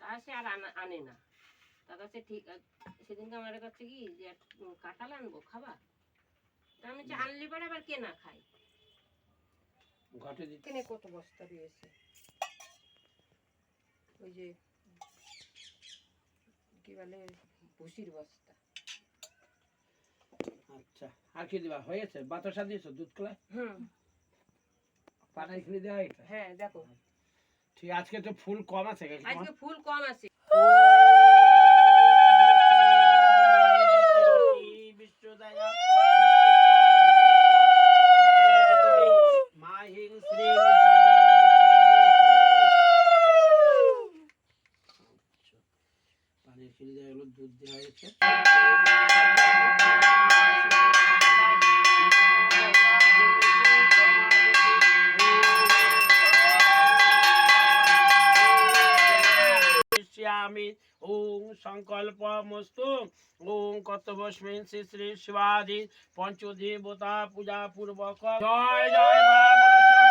তা সে আর আনে না। তার কাছে ঠিক সেদিনকে আমার কাছে কি যে কাঁঠাল আনবো খাবা, তা আমি আনলি পরে আবার কে না খাই। ঘটে দিতে কত বস্তা রয়েছে, ওই যে কি বলে ভুসির বস্তা। আচ্ছা, আর কি দিবা? হয়েছে? বাতাসা দিয়েছো দুধ কলায়? পানি খুলে দেওয়া এটা? হ্যাঁ দেখো, ঠিক। আজকে তো ফুল কম আছে। আজকে ফুল কম আছে। পানি খুলে দেওয়া হলো, দুধ দেওয়া হয়েছে। আমি ওং সংকল্পমস্তু ওং কর্তব্যস্মিন শ্রী শ্রী শিবাদি পঞ্চদেবতা পূজা পূর্বক। জয় জয় মা মনসা